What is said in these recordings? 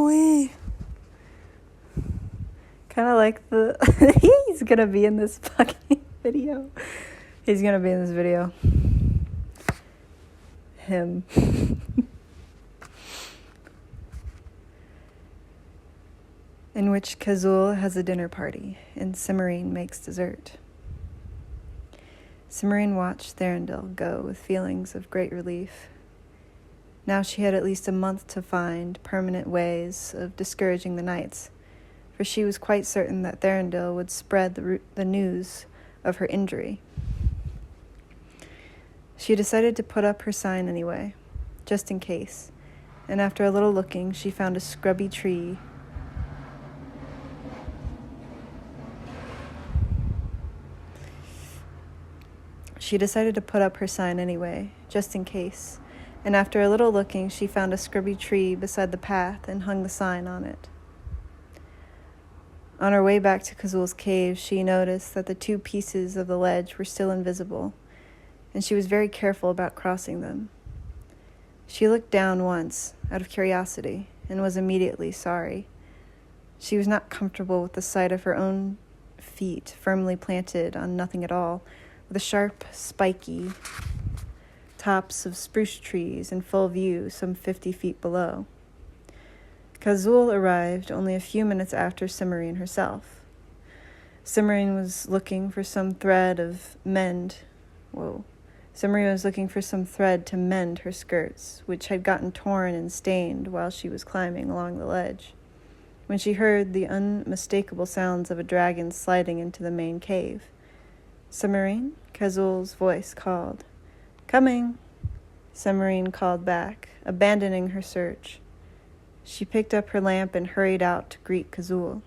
Ooh-wee. Kind of like the... He's gonna be in this fucking video. He's gonna be in this video. Him. In which Kazul has a dinner party and Cimarine makes dessert. Cimarine watched Thranduil go with feelings of great relief. Now she had at least a month to find permanent ways of discouraging the knights, for she was quite certain that Thranduil would spread the news of her injury. She decided to put up her sign anyway, just in case, and after a little looking, she found a scrubby tree beside the path and hung the sign on it. On her way back to Kazul's cave, she noticed that the two pieces of the ledge were still invisible, and she was very careful about crossing them. She looked down once, out of curiosity, and was immediately sorry. She was not comfortable with the sight of her own feet firmly planted on nothing at all, with the sharp, spiky tops of spruce trees in full view some 50 feet below. Kazul arrived only a few minutes after Cimarine herself. Cimarine was looking for some thread to mend her skirts, which had gotten torn and stained while she was climbing along the ledge, when she heard the unmistakable sounds of a dragon sliding into the main cave. "Cimarine?" Kazul's voice called. "Coming," Cimarine called back, abandoning her search. She picked up her lamp and hurried out to greet Kazul.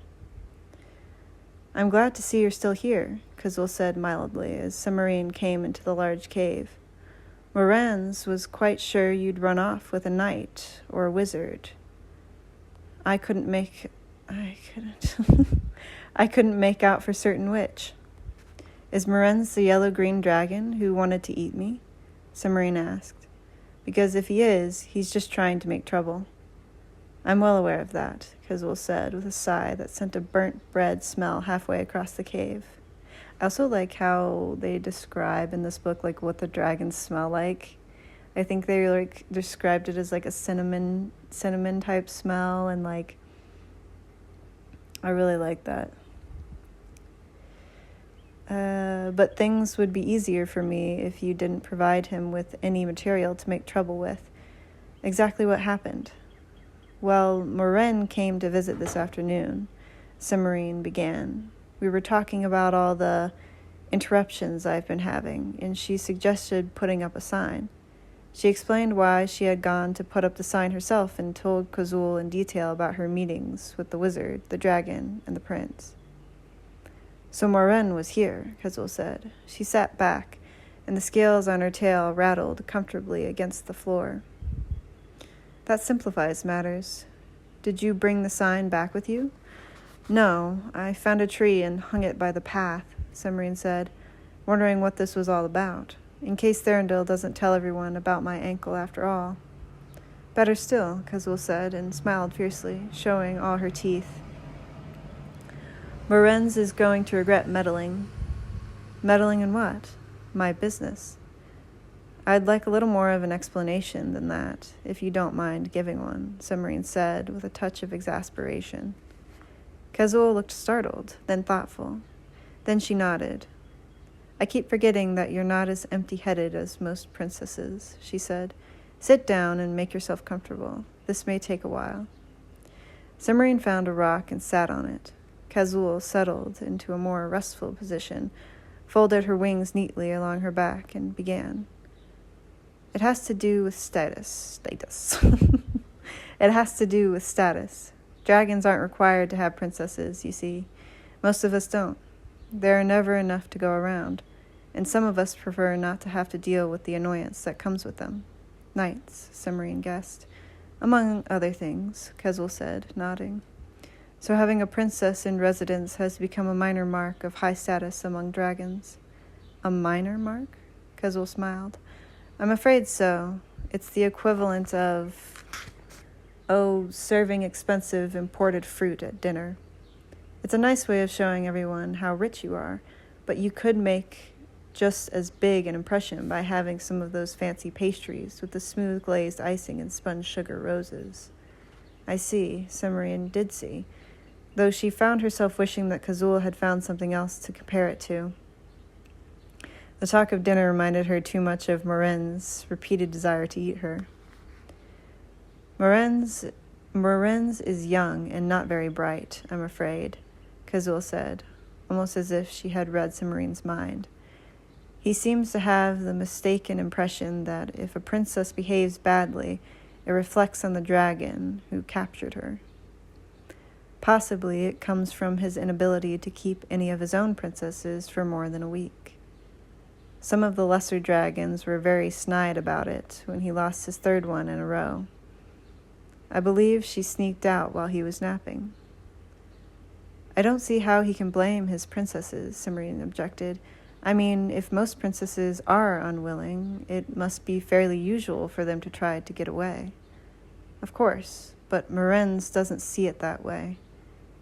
"I'm glad to see you're still here," Kazul said mildly as Cimarine came into the large cave. "Moranz was quite sure you'd run off with a knight or a wizard. I couldn't make out for certain which. Is Moranz the yellow-green dragon who wanted to eat me?" Cimarine asked. "Because if he is, he's just trying to make trouble." "I'm well aware of that," Kazul said with a sigh that sent a burnt bread smell halfway across the cave. I also like how they describe in this book what the dragons smell like. I think they described it as a cinnamon type smell, and I really like that. But things would be easier for me if you didn't provide him with any material to make trouble with. Exactly what happened? "Well, Moren came to visit this afternoon," Cimarine began. "We were talking about all the interruptions I've been having, and she suggested putting up a sign. She explained why she had gone to put up the sign herself and told Kazul in detail about her meetings with the wizard, the dragon, and the prince." "So Moren was here," Kazul said. She sat back, and the scales on her tail rattled comfortably against the floor. "That simplifies matters. Did you bring the sign back with you?" "No, I found a tree and hung it by the path," Cimarine said, wondering what this was all about, in case Thranduil doesn't tell everyone about my ankle after all. "Better still," Kazul said, and smiled fiercely, showing all her teeth. "Morenz is going to regret meddling." "Meddling in what?" "My business." "I'd like a little more of an explanation than that, if you don't mind giving one," Cimarine said with a touch of exasperation. Kazul looked startled, then thoughtful. Then she nodded. "I keep forgetting that you're not as empty-headed as most princesses," she said. "Sit down and make yourself comfortable. This may take a while." Cimarine found a rock and sat on it. Kazul settled into a more restful position, folded her wings neatly along her back, and began. "It has to do with status. It has to do with status. Dragons aren't required to have princesses, you see. Most of us don't. There are never enough to go around, and some of us prefer not to have to deal with the annoyance that comes with them. Knights," Cimarine guessed. "Among other things," Kazul said, nodding. "So having a princess in residence has become a minor mark of high status among dragons." "A minor mark?" Kazul smiled. "I'm afraid so. It's the equivalent of..." Oh, serving expensive imported fruit at dinner. It's a nice way of showing everyone how rich you are, but you could make just as big an impression by having some of those fancy pastries with the smooth glazed icing and spun sugar roses. I see, Cimmerian did see, though she found herself wishing that Kazul had found something else to compare it to. The talk of dinner reminded her too much of Moren's repeated desire to eat her. Moren's is young and not very bright, I'm afraid, Kazul said, almost as if she had read Cimmerian's mind. He seems to have the mistaken impression that if a princess behaves badly, it reflects on the dragon who captured her. Possibly it comes from his inability to keep any of his own princesses for more than a week. Some of the lesser dragons were very snide about it when he lost his third one in a row. I believe she sneaked out while he was napping. I don't see how he can blame his princesses, Cimmerian objected. I mean, if most princesses are unwilling, it must be fairly usual for them to try to get away. Of course, but Morenz doesn't see it that way.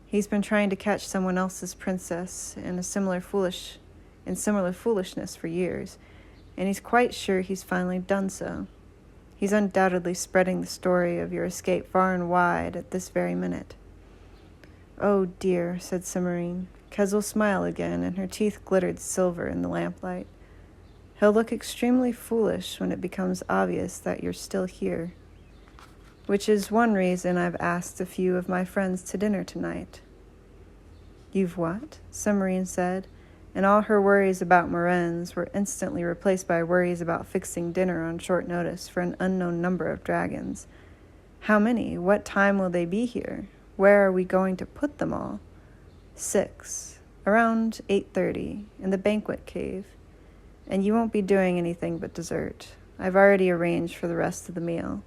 He's been trying to catch someone else's princess in similar foolishness for years, and he's quite sure he's finally done so. He's undoubtedly spreading the story of your escape far and wide at this very minute. Oh dear, said Cimmerian. Kazul smiled again, and her teeth glittered silver in the lamplight. He'll look extremely foolish when it becomes obvious that you're still here. Which is one reason I've asked a few of my friends to dinner tonight. You've what? Cimmerian said, and all her worries about Morenz were instantly replaced by worries about fixing dinner on short notice for an unknown number of dragons. How many? What time will they be here? Where are we going to put them all? 6. Around 8:30, in the banquet cave. And you won't be doing anything but dessert. I've already arranged for the rest of the meal.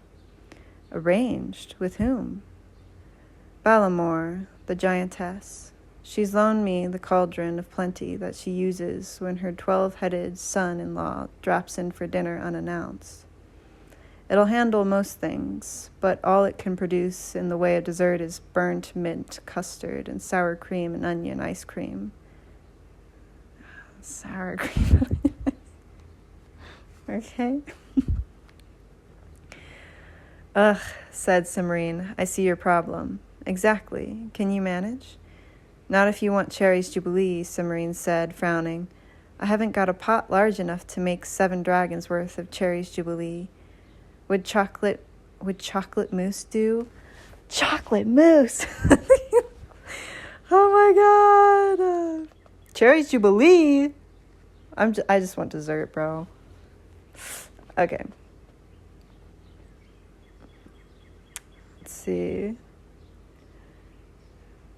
Arranged? With whom? Balamor, the giantess. She's loaned me the cauldron of plenty that she uses when her 12-headed son-in-law drops in for dinner unannounced. It'll handle most things, but all it can produce in the way of dessert is burnt mint custard and sour cream and onion ice cream. Sour cream. Okay. Ugh, said Cimmerian. I see your problem. Exactly. Can you manage? Not if you want Cherry's Jubilee, Cimmerian said, frowning. I haven't got a pot large enough to make 7 dragons worth of Cherry's Jubilee. Would chocolate mousse do? Chocolate mousse! Oh my god! Cherry's Jubilee? I just want dessert, bro. Okay. Let's see.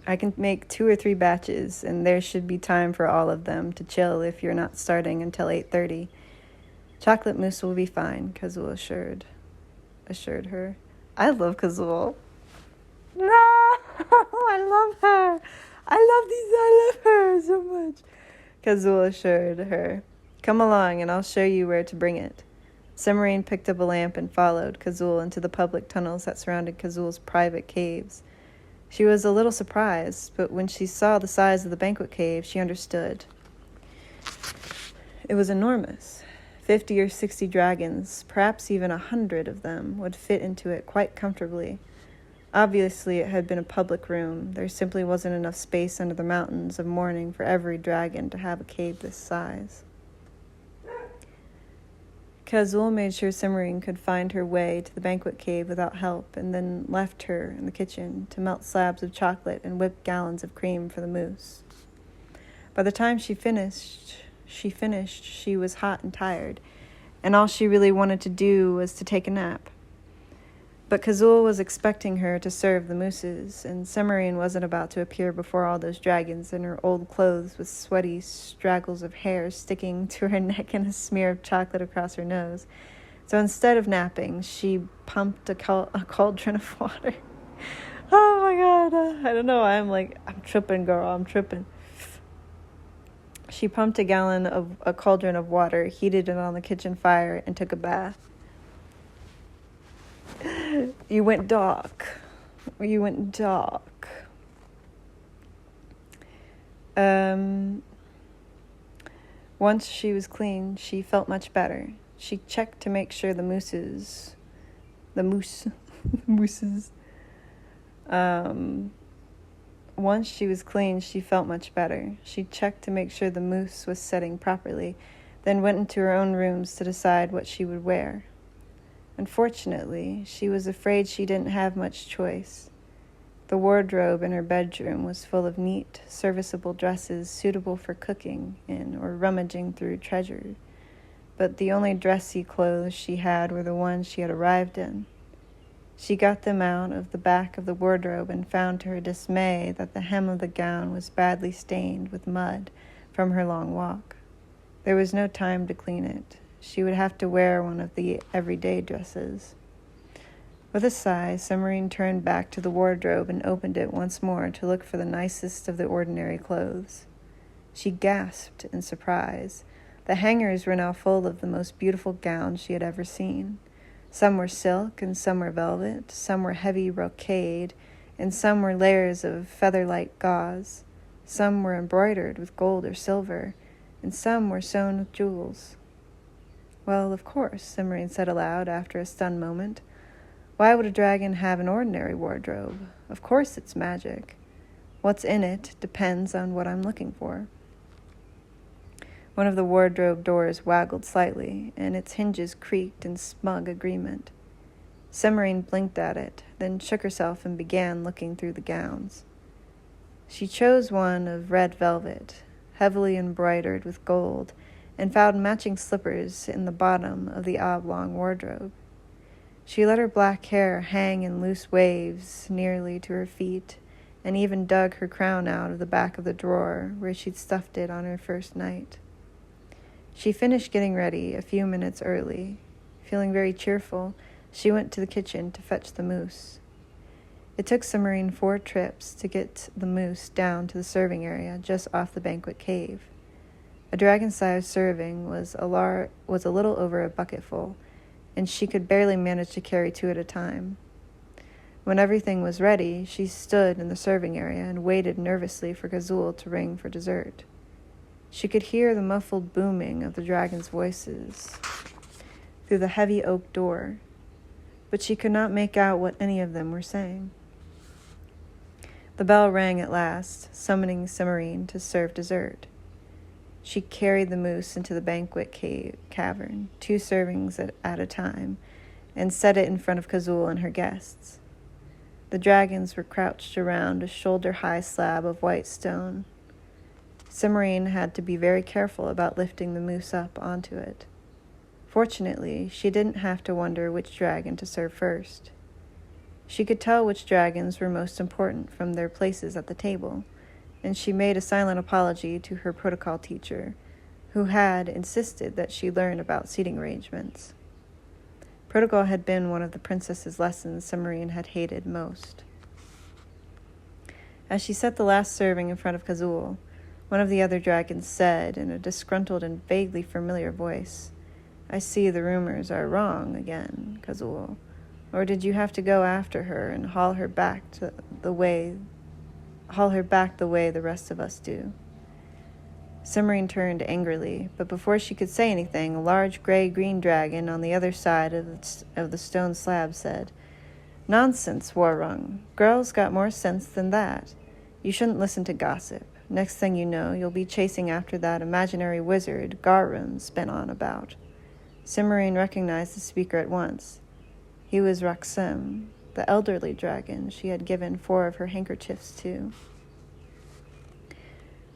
I can make 2 or 3 batches, and there should be time for all of them to chill if you're not starting until 8:30. Chocolate mousse will be fine, Kazul assured her. I love Kazul. No! I love her! I love her so much. Kazul assured her. Come along, and I'll show you where to bring it. Cimmerian picked up a lamp and followed Kazul into the public tunnels that surrounded Kazul's private caves. She was a little surprised, but when she saw the size of the banquet cave, she understood. It was enormous. 50 or 60 dragons, perhaps even 100 of them, would fit into it quite comfortably. Obviously, it had been a public room. There simply wasn't enough space under the mountains of mourning for every dragon to have a cave this size. Kazul made sure Cimmerian could find her way to the banquet cave without help, and then left her in the kitchen to melt slabs of chocolate and whip gallons of cream for the mousse. By the time she finished, she was hot and tired, and all she really wanted to do was to take a nap. But Kazul was expecting her to serve the mousses, and Cimmerian wasn't about to appear before all those dragons in her old clothes with sweaty straggles of hair sticking to her neck and a smear of chocolate across her nose. So instead of napping, she pumped a cauldron of water. Oh my god, I don't know why I'm tripping, girl, I'm tripping. She pumped a cauldron of water, heated it on the kitchen fire, and took a bath. You went dark. You went dark. Once she was clean, she felt much better. She checked to make sure mooses. Once she was clean, she felt much better. She checked to make sure the moose was setting properly, then went into her own rooms to decide what she would wear. Unfortunately, she was afraid she didn't have much choice. The wardrobe in her bedroom was full of neat, serviceable dresses suitable for cooking in or rummaging through treasure, but the only dressy clothes she had were the ones she had arrived in. She got them out of the back of the wardrobe and found to her dismay that the hem of the gown was badly stained with mud from her long walk. There was no time to clean it. She would have to wear one of the everyday dresses. With a sigh, Summerine turned back to the wardrobe and opened it once more to look for the nicest of the ordinary clothes. She gasped in surprise. The hangers were now full of the most beautiful gowns she had ever seen. Some were silk, and some were velvet, some were heavy brocade, and some were layers of feather-like gauze. Some were embroidered with gold or silver, and some were sewn with jewels. Well, of course, Summerine said aloud after a stunned moment. Why would a dragon have an ordinary wardrobe? Of course it's magic. What's in it depends on what I'm looking for. One of the wardrobe doors waggled slightly, and its hinges creaked in smug agreement. Summerine blinked at it, then shook herself and began looking through the gowns. She chose one of red velvet, heavily embroidered with gold, and found matching slippers in the bottom of the oblong wardrobe. She let her black hair hang in loose waves nearly to her feet, and even dug her crown out of the back of the drawer where she'd stuffed it on her first night. She finished getting ready a few minutes early. Feeling very cheerful, she went to the kitchen to fetch the moose. It took Summerine 4 trips to get the moose down to the serving area just off the banquet cave. A dragon-sized serving was a little over a bucketful, and she could barely manage to carry 2 at a time. When everything was ready, she stood in the serving area and waited nervously for Kazul to ring for dessert. She could hear the muffled booming of the dragon's voices through the heavy oak door, but she could not make out what any of them were saying. The bell rang at last, summoning Summerine to serve dessert. She carried the moose into the banquet cavern, 2 servings at a time, and set it in front of Kazul and her guests. The dragons were crouched around a shoulder-high slab of white stone. Summerine had to be very careful about lifting the moose up onto it. Fortunately, she didn't have to wonder which dragon to serve first. She could tell which dragons were most important from their places at the table, and she made a silent apology to her protocol teacher, who had insisted that she learn about seating arrangements. Protocol had been one of the princess's lessons Summerine had hated most. As she set the last serving in front of Kazul, one of the other dragons said in a disgruntled and vaguely familiar voice, "I see the rumors are wrong again, Kazul. Or did you have to go after her and haul her back the way the rest of us do?" Summerine turned angrily, but before she could say anything, a large gray-green dragon on the other side of the stone slab said, "Nonsense, Warrung. Girls got more sense than that. You shouldn't listen to gossip. Next thing you know, you'll be chasing after that imaginary wizard Garun's been on about." Summerine recognized the speaker at once. He was Roxem, the elderly dragon she had given 4 of her handkerchiefs to.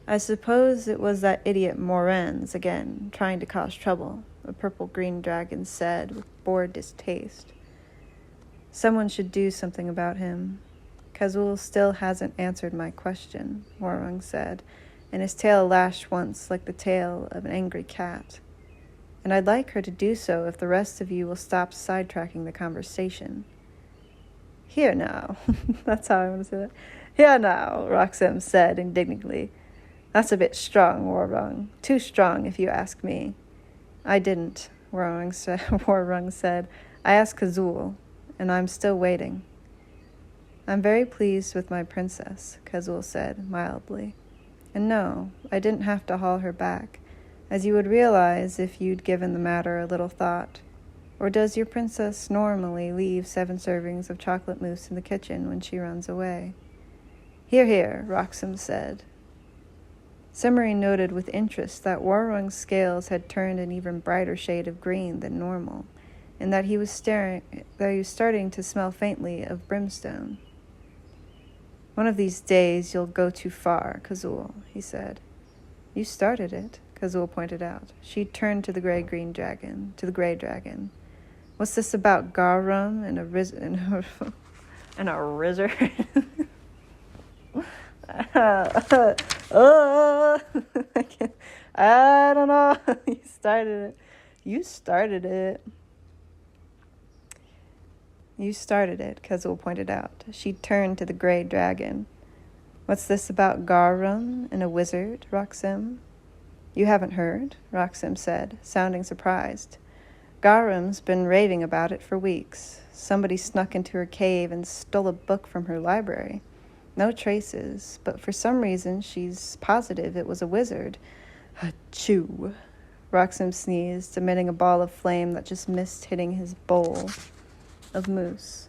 "I suppose it was that idiot Morenz again, trying to cause trouble," the purple-green dragon said with bored distaste. "Someone should do something about him." "Kazul still hasn't answered my question," Warrung said, and his tail lashed once like the tail of an angry cat. "And I'd like her to do so if the rest of you will stop sidetracking the conversation." "Here now," that's how I want to say that. "Here now," Roxem said indignantly. "That's a bit strong, Warrung. Too strong, if you ask me." "I didn't," Warrung said. "I asked Kazul, and I'm still waiting. I'm very pleased with my princess, Kazul said mildly. And no, I didn't have to haul her back, as you would realize if you'd given the matter a little thought. Or does your princess normally leave 7 servings of chocolate mousse in the kitchen when she runs away? Hear, hear, Roxham said. Simmery noted with interest that Warrung's scales had turned an even brighter shade of green than normal, and that he was starting to smell faintly of brimstone. One of these days you'll go too far, Kazul, he said. You started it, Kazul pointed out. She turned to the gray dragon. What's this about garum and a wizard? I don't know. You started it, Kazul pointed out. She turned to the gray dragon. What's this about garum and a wizard, Roxem? You haven't heard, Roxem said, sounding surprised. Garum's been raving about it for weeks. Somebody snuck into her cave and stole a book from her library. No traces, but for some reason she's positive it was a wizard. Achoo! Roxem sneezed, emitting a ball of flame that just missed hitting his bowl of mousse.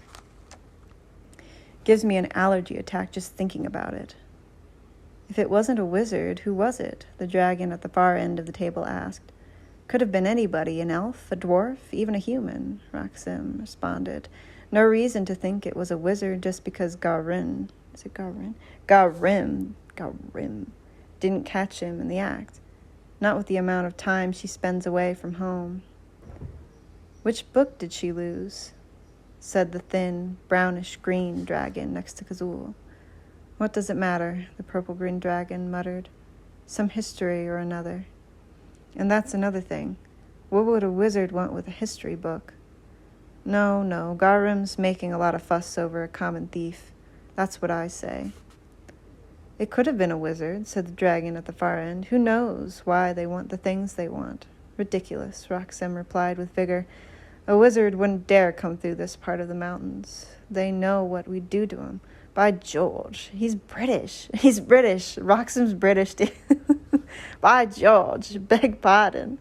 Gives me an allergy attack just thinking about it. If it wasn't a wizard, who was it? The dragon at the far end of the table asked. Could have been anybody, an elf, a dwarf, even a human, Roxem responded. No reason to think it was a wizard just because Garim didn't catch him in the act. Not with the amount of time she spends away from home. Which book did she lose? Said the thin, brownish-green dragon next to Kazul. What does it matter? The purple-green dragon muttered. Some history or another. And that's another thing. What would a wizard want with a history book? No, Garim's making a lot of fuss over a common thief. That's what I say. It could have been a wizard, said the dragon at the far end. Who knows why they want the things they want? Ridiculous, Roxem replied with vigor. A wizard wouldn't dare come through this part of the mountains. They know what we'd do to him. By George, he's British. Roxem's British, too. By George, beg pardon.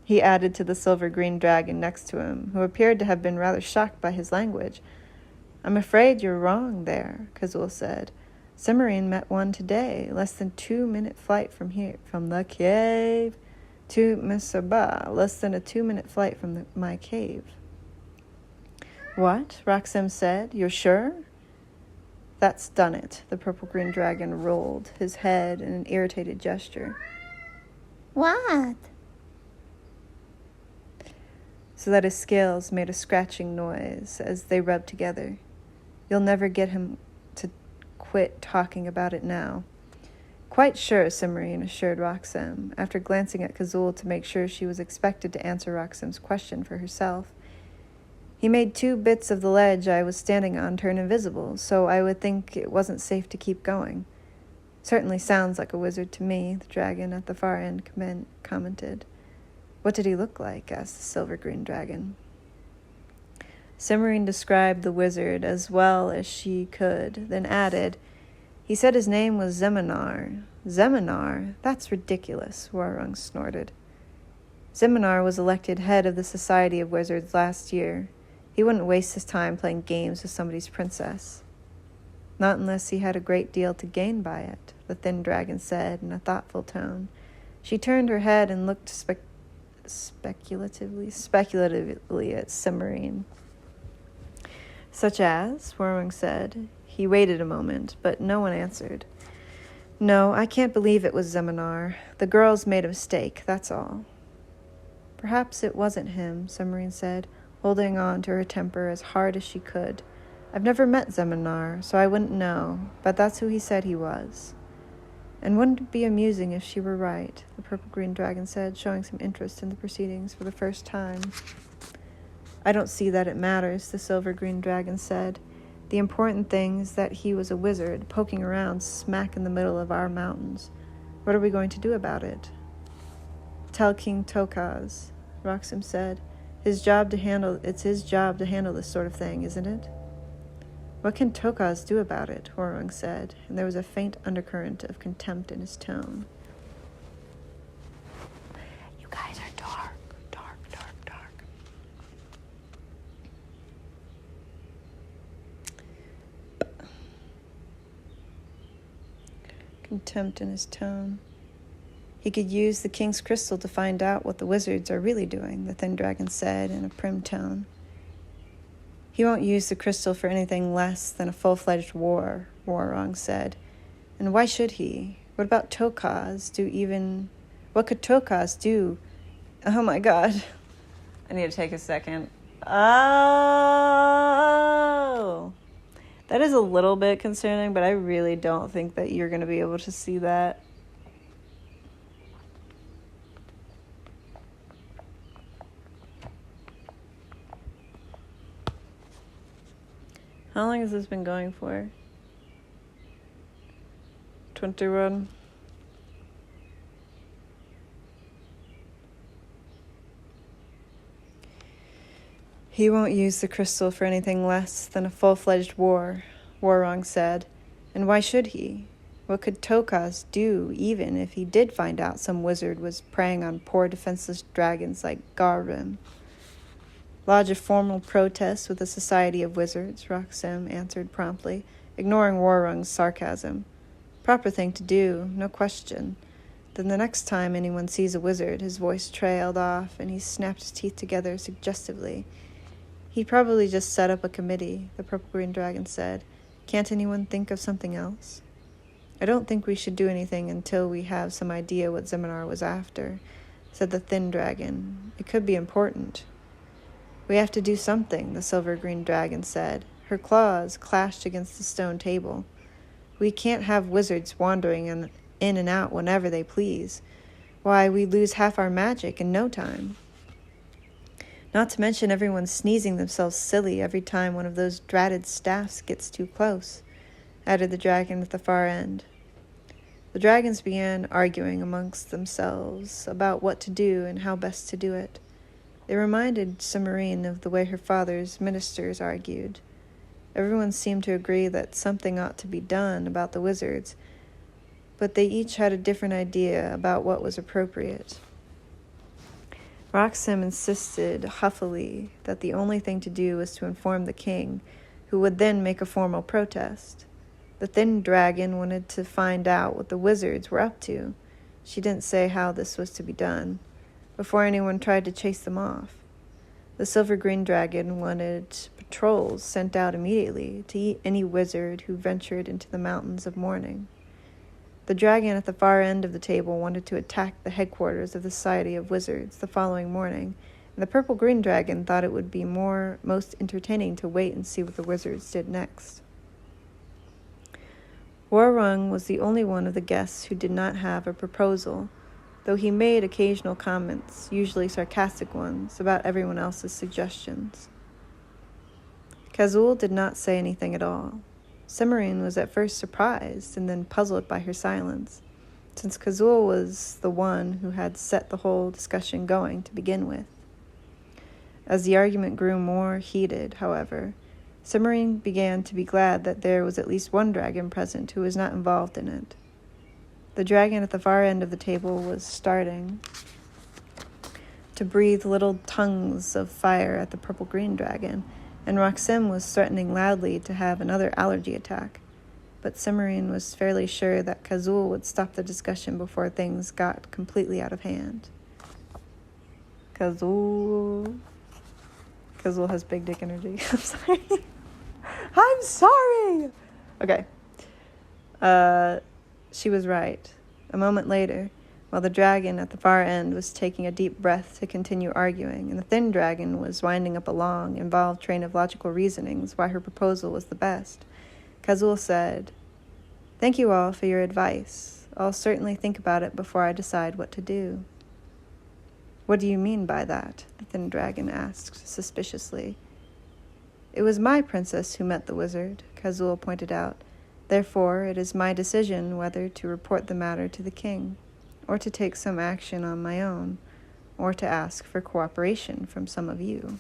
He added to the silver-green dragon next to him, who appeared to have been rather shocked by his language. I'm afraid you're wrong there, Kazul said. Cimmerian met one today, less than 2-minute flight from the cave to Misaba, less than a 2-minute flight from my cave. What? Roxem said. You're sure? That's done it. The purple-green dragon rolled his head in an irritated gesture. What? So that his scales made a scratching noise as they rubbed together. You'll never get him to quit talking about it now. Quite sure, Cimmerian assured Roxem, after glancing at Kazul to make sure she was expected to answer Roxem's question for herself. He made 2 bits of the ledge I was standing on turn invisible, so I would think it wasn't safe to keep going. Certainly sounds like a wizard to me, the dragon at the far end commented. What did he look like? Asked the silver-green dragon. Cimmerian described the wizard as well as she could, then added, he said his name was Zeminar. Zeminar? That's ridiculous, Warrung snorted. Zeminar was elected head of the Society of Wizards last year. He wouldn't waste his time playing games with somebody's princess. Not unless he had a great deal to gain by it, the thin dragon said in a thoughtful tone. She turned her head and looked speculatively at Cimmerian. Such as, Warrung said. He waited a moment, but no one answered. No, I can't believe it was Zeminar. The girls made a mistake, that's all. Perhaps it wasn't him, Cimmerian said, holding on to her temper as hard as she could. I've never met Zeminar, so I wouldn't know, but that's who he said he was. And wouldn't it be amusing if she were right, the purple-green dragon said, showing some interest in the proceedings for the first time. I don't see that it matters, the silver-green dragon said. The important thing is that he was a wizard, poking around smack in the middle of our mountains. What are we going to do about it? Tell King Tokaz, Roxem said. It's his job to handle this sort of thing, isn't it? What can Tokaz do about it? Horung said, and there was a faint undercurrent of contempt in his tone. You guys are dark. Contempt in his tone. He could use the king's crystal to find out what the wizards are really doing, the thin dragon said in a prim tone. He won't use the crystal for anything less than a full-fledged war, Horung said. And why should he? What about Tokaz? What could Tokaz do? Oh my god. I need to take a second. Oh! That is a little bit concerning, but I really don't think that you're going to be able to see that. How long has this been going for? 21. He won't use the crystal for anything less than a full-fledged war, Horung said. And why should he? What could Tokaz do, even if he did find out some wizard was preying on poor defenseless dragons like Garvin? Lodge a formal protest with the Society of Wizards, Roxem answered promptly, ignoring Horung's sarcasm. Proper thing to do, no question. Then the next time anyone sees a wizard, his voice trailed off, and he snapped his teeth together suggestively. He'd probably just set up a committee, the purple-green dragon said. Can't anyone think of something else? I don't think we should do anything until we have some idea what Zeminar was after, said the thin dragon. It could be important. We have to do something, the silver-green dragon said. Her claws clashed against the stone table. We can't have wizards wandering in and out whenever they please. Why, we lose half our magic in no time. Not to mention everyone sneezing themselves silly every time one of those dratted staffs gets too close, added the dragon at the far end. The dragons began arguing amongst themselves about what to do and how best to do it. They reminded Cimmerian of the way her father's ministers argued. Everyone seemed to agree that something ought to be done about the wizards, but they each had a different idea about what was appropriate. Roxem insisted huffily that the only thing to do was to inform the king, who would then make a formal protest. The thin dragon wanted to find out what the wizards were up to. She didn't say how this was to be done, before anyone tried to chase them off. The silver-green dragon wanted patrols sent out immediately to eat any wizard who ventured into the mountains of mourning. The dragon at the far end of the table wanted to attack the headquarters of the Society of Wizards the following morning, and the purple-green dragon thought it would be most entertaining to wait and see what the wizards did next. Horung was the only one of the guests who did not have a proposal, though he made occasional comments, usually sarcastic ones, about everyone else's suggestions. Kazul did not say anything at all. Cimmerian was at first surprised and then puzzled by her silence, since Kazul was the one who had set the whole discussion going to begin with. As the argument grew more heated, however, Cimmerian began to be glad that there was at least one dragon present who was not involved in it. The dragon at the far end of the table was starting to breathe little tongues of fire at the purple-green dragon, and Roxem was threatening loudly to have another allergy attack. But Cimmerian was fairly sure that Kazul would stop the discussion before things got completely out of hand. Kazul has big dick energy. I'm sorry. I'm sorry! Okay. She was right. A moment later, while the dragon at the far end was taking a deep breath to continue arguing, and the thin dragon was winding up a long, involved train of logical reasonings why her proposal was the best, Kazul said, "Thank you all for your advice. I'll certainly think about it before I decide what to do." "What do you mean by that?" the thin dragon asked suspiciously. "It was my princess who met the wizard," Kazul pointed out. "Therefore, it is my decision whether to report the matter to the king, or to take some action on my own, or to ask for cooperation from some of you.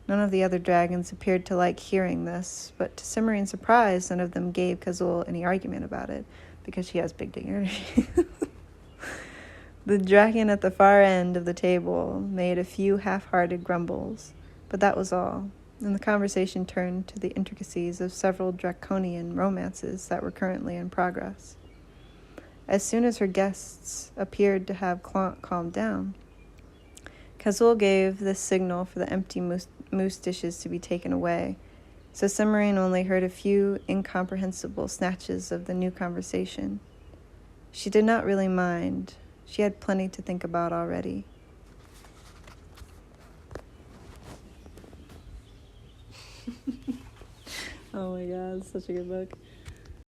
None of the other dragons appeared to like hearing this, but to Cimmerian's surprise, none of them gave Kazul any argument about it, because she has big dignity. The dragon at the far end of the table made a few half-hearted grumbles, but that was all, and the conversation turned to the intricacies of several draconian romances that were currently in progress. As soon as her guests appeared to have calmed down, Kazul gave the signal for the empty moose dishes to be taken away, so Cimmerian only heard a few incomprehensible snatches of the new conversation. She did not really mind. She had plenty to think about already. Oh my god, such a good book.